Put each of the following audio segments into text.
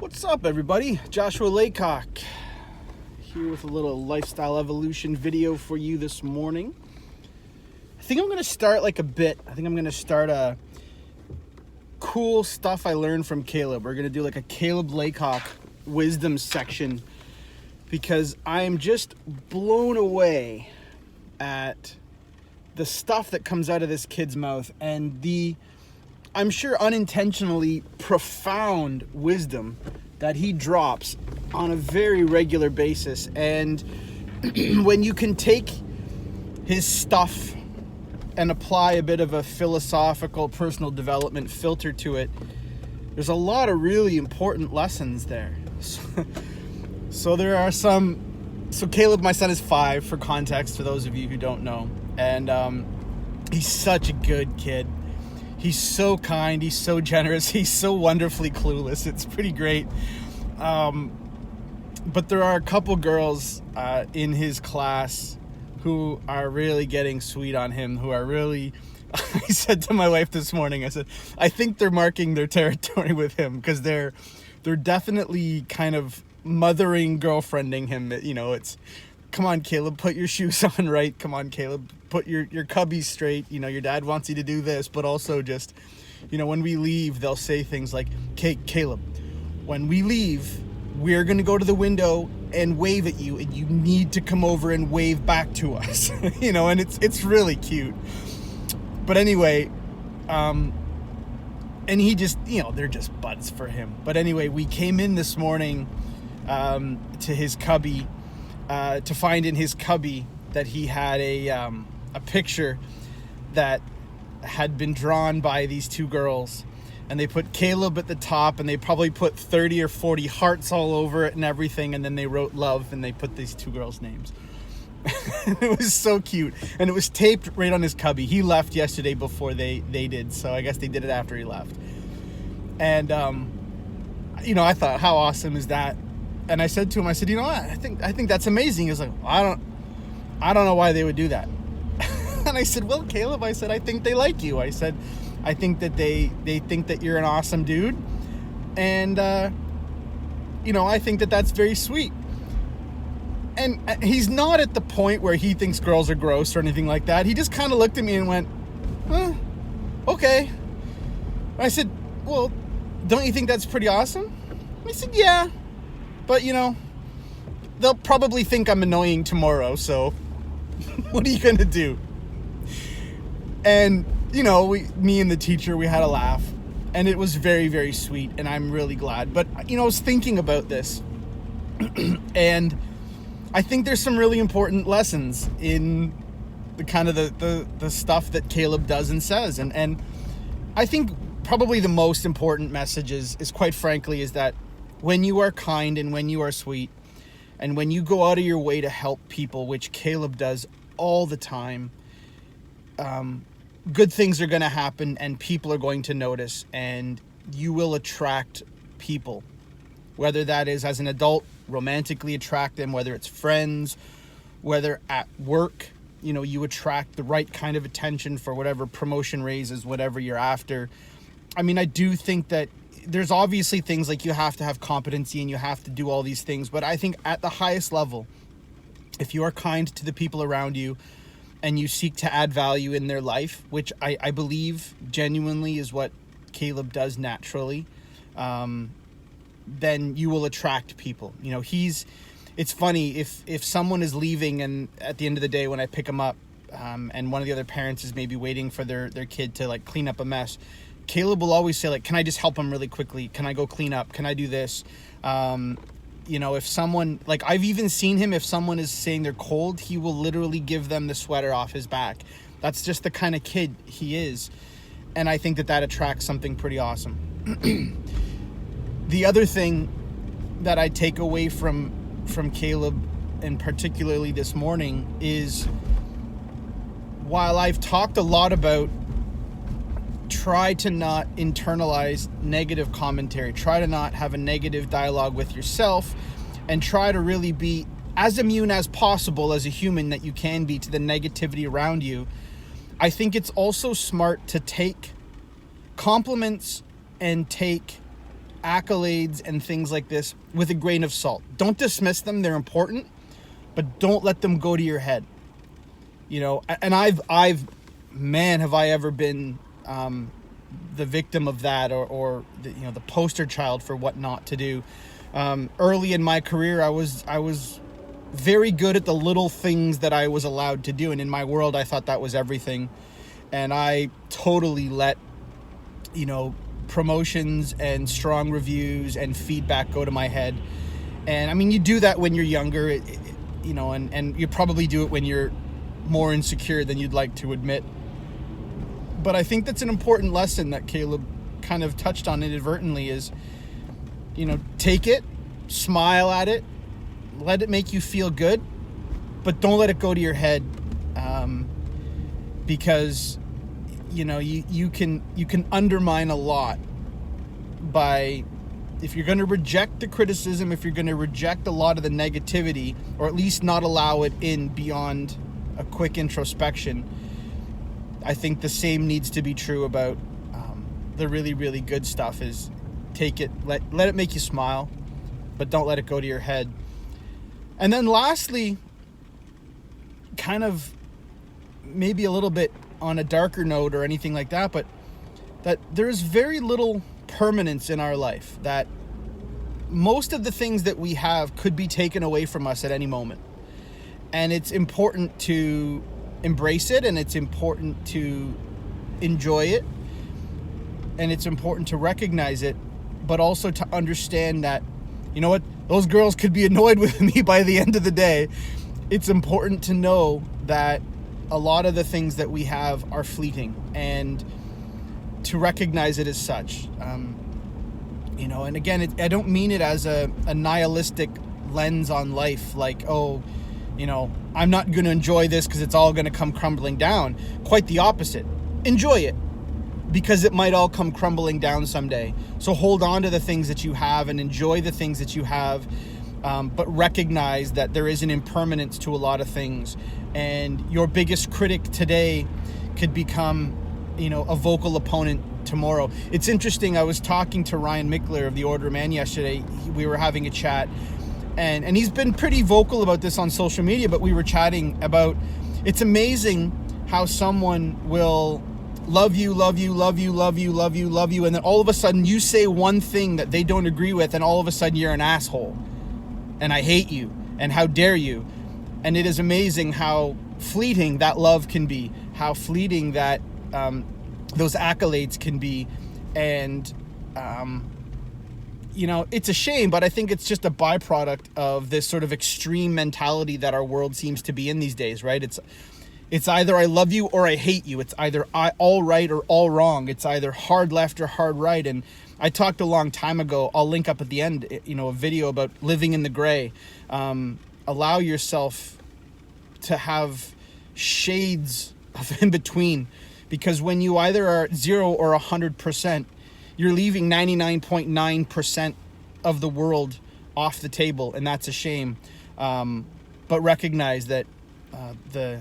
What's up, everybody? Joshua Laycock here with a little lifestyle evolution video for you this morning. I think I'm going to start a cool stuff I learned from Caleb. We're going to do like a Caleb Laycock wisdom section because I am just blown away at the stuff that comes out of this kid's mouth and the, I'm sure unintentionally, profound wisdom that he drops on a very regular basis. And when you can take his stuff and apply a bit of a philosophical personal development filter to it, there's a lot of really important lessons there. So there are some. So Caleb, my son, is 5, for context, for those of you who don't know. And he's such a good kid. He's so kind, he's so generous, he's so wonderfully clueless. It's pretty great. But there are a couple girls in his class who are really getting sweet on him, who are really... I said to my wife this morning, I said, I think they're marking their territory with him because they're definitely kind of mothering, girlfriending him. You know, it's, come on, Caleb, put your shoes on right. Come on, Caleb, put your cubbies straight. You know, your dad wants you to do this, but also just, you know, when we leave, they'll say things like, Caleb, when we leave, we're going to go to the window and wave at you, and you need to come over and wave back to us. You know, and it's really cute. But anyway, and he just, you know, they're just buds for him. But anyway, we came in this morning to his cubby to find in his cubby that he had a picture that had been drawn by these two girls, and they put Caleb at the top, and they probably put 30 or 40 hearts all over it and everything, and then they wrote love, and they put these two girls' names. It was so cute, and it was taped right on his cubby. He left yesterday before they did, so I guess they did it after he left. And you know, I thought, how awesome is that? And I said to him, I said, you know what, I think that's amazing. He was like, well, I don't know why they would do that. And I said, well, Caleb, I said, I think they like you. I said, I think that they think that you're an awesome dude. And, you know, I think that that's very sweet. And he's not at the point where he thinks girls are gross or anything like that. He just kind of looked at me and went, okay. I said, well, don't you think that's pretty awesome? He said, yeah. But, you know, they'll probably think I'm annoying tomorrow, so what are you going to do? And, you know, me and the teacher, we had a laugh, and it was very, very sweet, and I'm really glad. But, you know, I was thinking about this, and I think there's some really important lessons in the kind of the stuff that Caleb does and says. And I think probably the most important message is quite frankly, is that when you are kind and when you are sweet and when you go out of your way to help people, which Caleb does all the time, good things are going to happen and people are going to notice, and you will attract people, whether that is as an adult, romantically attract them, whether it's friends, whether at work, you know, you attract the right kind of attention for whatever promotion raises, whatever you're after. I mean, I do think that there's obviously things like you have to have competency and you have to do all these things, but I think at the highest level, if you are kind to the people around you and you seek to add value in their life, which I believe genuinely is what Caleb does naturally, then you will attract people. You know, it's funny, if someone is leaving and at the end of the day when I pick them up, and one of the other parents is maybe waiting for their kid to like clean up a mess, Caleb will always say, like, can I just help him really quickly? Can I go clean up? Can I do this? You know, if someone, like, I've even seen him, if someone is saying they're cold, he will literally give them the sweater off his back. That's just the kind of kid he is. And I think that attracts something pretty awesome. The other thing that I take away from Caleb, and particularly this morning, is while I've talked a lot about try to not internalize negative commentary, try to not have a negative dialogue with yourself, and try to really be as immune as possible as a human that you can be to the negativity around you, I think it's also smart to take compliments and take accolades and things like this with a grain of salt. Don't dismiss them. They're important, but don't let them go to your head. And have I ever been the victim of that, or the poster child for what not to do. Early in my career, I was very good at the little things that I was allowed to do, and in my world, I thought that was everything, and I totally let promotions and strong reviews and feedback go to my head. And I mean, you do that when you're younger, and you probably do it when you're more insecure than you'd like to admit. But I think that's an important lesson that Caleb kind of touched on inadvertently is, take it, smile at it, let it make you feel good, but don't let it go to your head, because you can undermine a lot by, if you're going to reject the criticism, if you're going to reject a lot of the negativity, or at least not allow it in beyond a quick introspection. I think the same needs to be true about the really, really good stuff. Is take it, let it make you smile, but don't let it go to your head. And then lastly, kind of maybe a little bit on a darker note or anything like that, but that there's very little permanence in our life, that most of the things that we have could be taken away from us at any moment. And it's important to embrace it, and it's important to enjoy it, and it's important to recognize it, but also to understand that, those girls could be annoyed with me by the end of the day. It's important to know that a lot of the things that we have are fleeting, and to recognize it as such. And again, I don't mean it as a nihilistic lens on life, like, I'm not going to enjoy this because it's all going to come crumbling down. Quite the opposite. Enjoy it, because it might all come crumbling down someday. So hold on to the things that you have and enjoy the things that you have, but recognize that there is an impermanence to a lot of things. And your biggest critic today could become, a vocal opponent tomorrow. It's interesting. I was talking to Ryan Mickler of the Order of Man yesterday. We were having a chat. And he's been pretty vocal about this on social media, but we were chatting about, it's amazing how someone will love you, and then all of a sudden you say one thing that they don't agree with, and all of a sudden you're an asshole, and I hate you, and how dare you. And it is amazing how fleeting that love can be, how fleeting that those accolades can be. And it's a shame, but I think it's just a byproduct of this sort of extreme mentality that our world seems to be in these days, right? It's either I love you or I hate you. It's either all right or all wrong. It's either hard left or hard right. And I talked a long time ago, I'll link up at the end, a video about living in the gray. Allow yourself to have shades of in between, because when you either are 0 or 100%, you're leaving 99.9% of the world off the table, and that's a shame. But recognize that the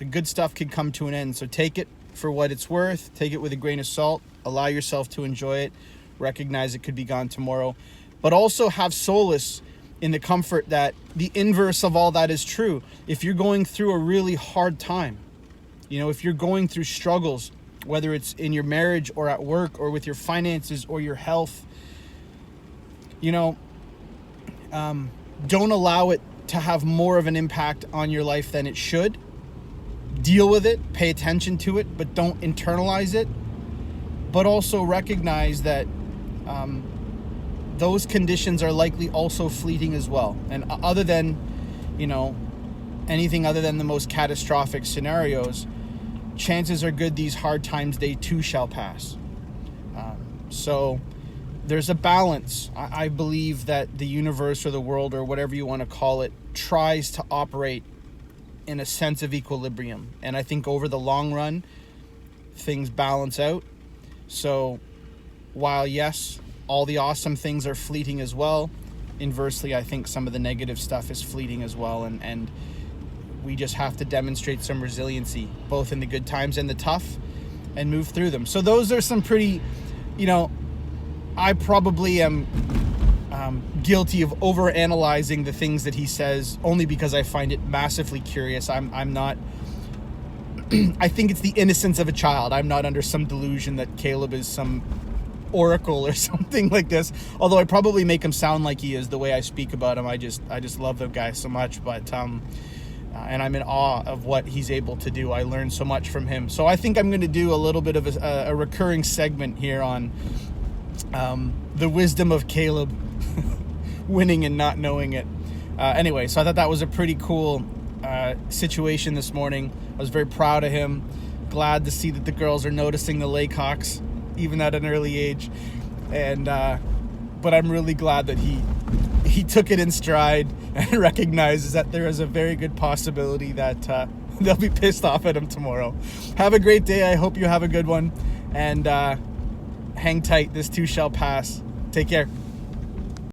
good stuff could come to an end. So take it for what it's worth. Take it with a grain of salt. Allow yourself to enjoy it. Recognize it could be gone tomorrow. But also have solace in the comfort that the inverse of all that is true. If you're going through a really hard time, if you're going through struggles, whether it's in your marriage or at work or with your finances or your health, don't allow it to have more of an impact on your life than it should. Deal with it, pay attention to it, but don't internalize it. But also recognize that those conditions are likely also fleeting as well. And other than, anything other than the most catastrophic scenarios, chances are good these hard times, they too shall pass. So there's a balance. I believe that the universe or the world or whatever you want to call it tries to operate in a sense of equilibrium. And I think over the long run, things balance out. So while yes, all the awesome things are fleeting as well, inversely, I think some of the negative stuff is fleeting as well. And we just have to demonstrate some resiliency, both in the good times and the tough, and move through them. So those are some pretty, I probably am guilty of overanalyzing the things that he says only because I find it massively curious. I'm not. I think it's the innocence of a child. I'm not under some delusion that Caleb is some oracle or something like this. Although I probably make him sound like he is the way I speak about him. I just love the guy so much. But and I'm in awe of what he's able to do. I learned so much from him. So I think I'm going to do a little bit of a recurring segment here on the wisdom of Caleb winning and not knowing it. Anyway, so I thought that was a pretty cool situation this morning. I was very proud of him. Glad to see that the girls are noticing the Laycocks, even at an early age. And but I'm really glad that he took it in stride and recognizes that there is a very good possibility that they'll be pissed off at him tomorrow. Have a great day. I hope you have a good one. And hang tight. This too shall pass. Take care.